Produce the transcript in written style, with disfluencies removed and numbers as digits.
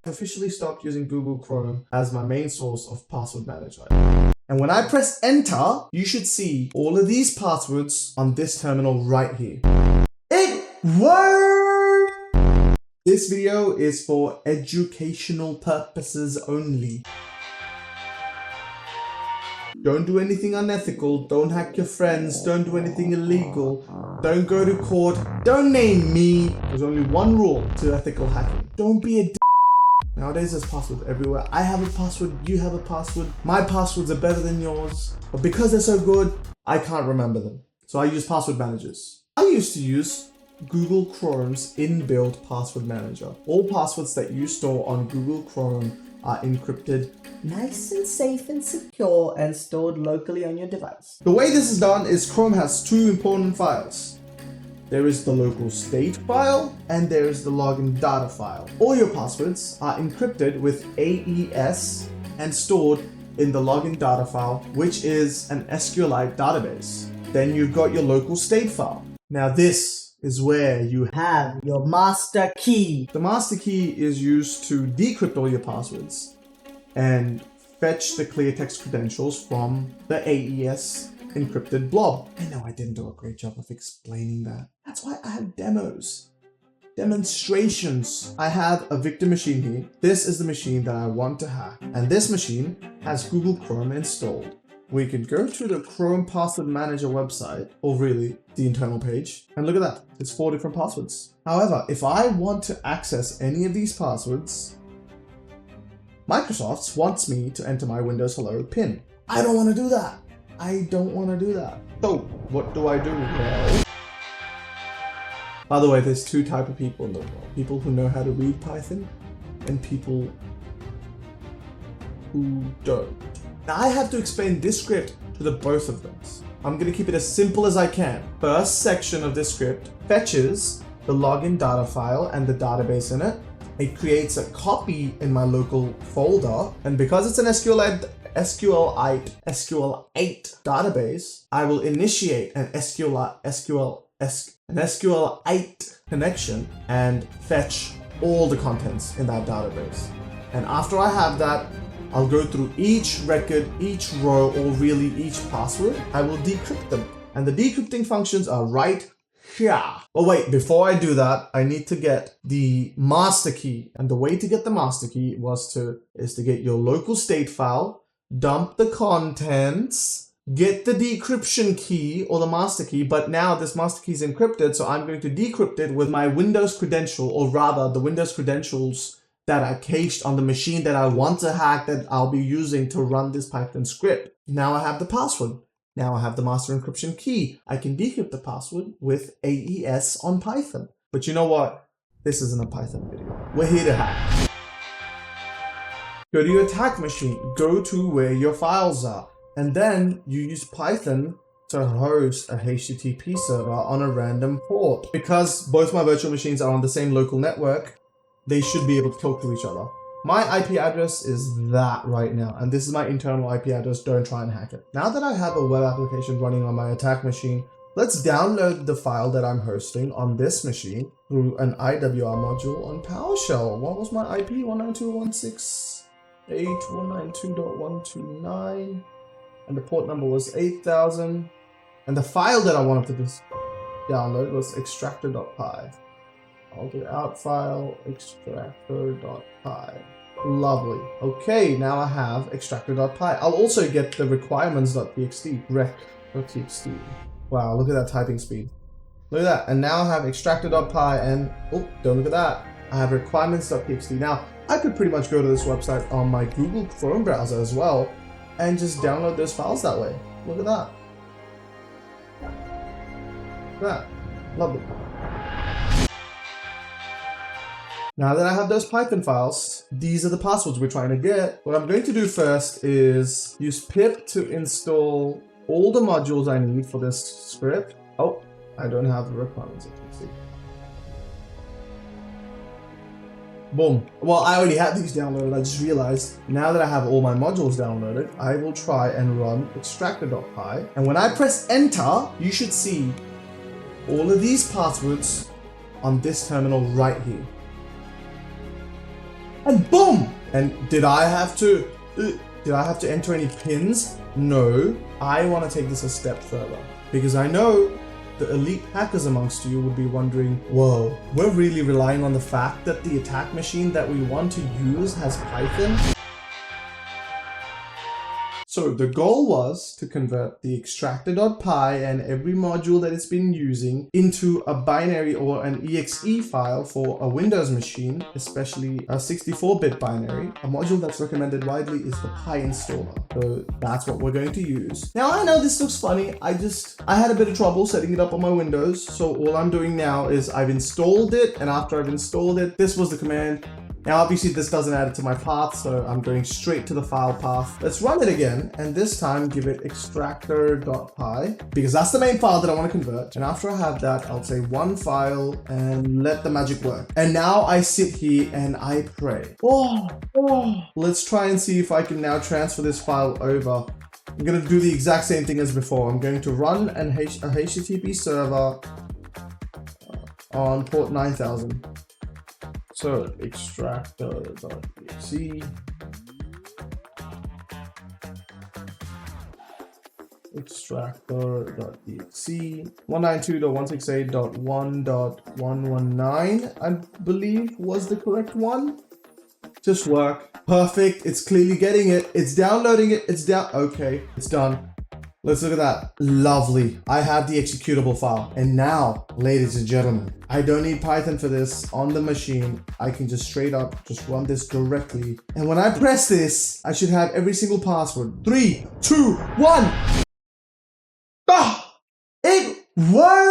I've officially stopped using Google Chrome as my main source of password manager. And when I press enter, you should see all of these passwords on this terminal right here. It worked! This video is for educational purposes only. Don't do anything unethical, don't hack your friends, don't do anything illegal, don't go to court, don't name me. There's only one rule to ethical hacking. Don't be a d***. Nowadays there's passwords everywhere. I have a password, you have a password. My passwords are better than yours. But because they're so good, I can't remember them. So I use password managers. I used to use Google Chrome's inbuilt password manager. All passwords that you store on Google Chrome are encrypted, nice and safe and secure, and stored locally on your device. The way this is done is Chrome has two important files. There is the local state file and there is the login data file. All your passwords are encrypted with AES and stored in the login data file, which is an SQLite database. Then you've got your local state file. Now this is where you have your master key. The master key is used to decrypt all your passwords and fetch the clear text credentials from the AES encrypted blob. I know I didn't do a great job of explaining that. That's why I have demonstrations. I have a victim machine here. This is the machine that I want to hack. And this machine has Google Chrome installed. We can go to the Chrome Password Manager website, or really the internal page, and look at that. It's 4 different passwords. However, if I want to access any of these passwords, Microsoft wants me to enter my Windows Hello PIN. I don't want to do that. I don't want to do that. So what do I do? Well, by the way, there's two types of people in the world. People who know how to read Python and people who don't. Now I have to explain this script to the both of them. I'm going to keep it as simple as I can. First section of this script fetches the login data file and the database in it. It creates a copy in my local folder, and because it's an SQLite database, I will initiate an SQLite connection and fetch all the contents in that database. And after I have that, I'll go through each record, each row, or really each password. I will decrypt them. And the decrypting functions are right here. Oh wait, before I do that, I need to get the master key. And the way to get the master key is to get your local state file, dump the contents, get the decryption key or the master key, but now this master key is encrypted, so I'm going to decrypt it with my Windows credential, or rather the Windows credentials that are cached on the machine that I want to hack, that I'll be using to run this Python script. Now I have the password. Now I have the master encryption key. I can decrypt the password with AES on Python. But you know what? This isn't a Python video. We're here to hack. Go to your attack machine. Go to where your files are. And then you use Python to host a HTTP server on a random port. Because both my virtual machines are on the same local network, they should be able to talk to each other. My IP address is that right now, and this is my internal IP address. Don't try and hack it. Now that I have a web application running on my attack machine, let's download the file that I'm hosting on this machine through an IWR module on PowerShell. What was my IP? 192.168.192.129, and the port number was 8000. And the file that I wanted to download was extractor.py. I'll do out file extractor.py. Lovely. Okay, now I have extractor.py. I'll also get the requirements.txt, rec.txt. Wow, look at that typing speed. Look at that. And now I have extractor.py and, oh, don't look at that. I have requirements.txt. Now, I could pretty much go to this website on my Google Chrome browser as well and just download those files that way. Look at that. Look at that. Lovely. Now that I have those Python files, these are the passwords we're trying to get. What I'm going to do first is use pip to install all the modules I need for this script. Oh, I don't have the requirements, as you can see. Boom. Well, I already had these downloaded. I just realized now that I have all my modules downloaded, I will try and run extractor.py. And when I press enter, you should see all of these passwords on this terminal right here. and boom! And did I have to enter any pins? No. I want to take this a step further because I know the elite hackers amongst you would be wondering, whoa, we're really relying on the fact that the attack machine that we want to use has Python? So the goal was to convert the extractor.py and every module that it's been using into a binary or an exe file for a Windows machine, especially a 64-bit binary. A module that's recommended widely is the PyInstaller. So that's what we're going to use. Now I know this looks funny. I had a bit of trouble setting it up on my Windows. So all I'm doing now is I've installed it, and after I've installed it, this was the command. Now obviously this doesn't add it to my path, so I'm going straight to the file path. Let's run it again, and this time give it extractor.py because that's the main file that I want to convert. And after I have that, I'll say one file and let the magic work. And now I sit here and I pray. Let's try and see if I can now transfer this file over. I'm going to do the exact same thing as before. I'm going to run a HTTP server on port 9000. So extractor.exe, extractor.exe, 192.168.1.119, I believe was the correct one. Just work. Perfect. It's clearly getting it. It's downloading it. It's down. Okay, it's done. Let's look at that. Lovely. I have the executable file. And now, ladies and gentlemen, I don't need Python for this on the machine. I can just straight up just run this directly. And when I press this, I should have every single password. 3, 2, 1. Ah! It worked!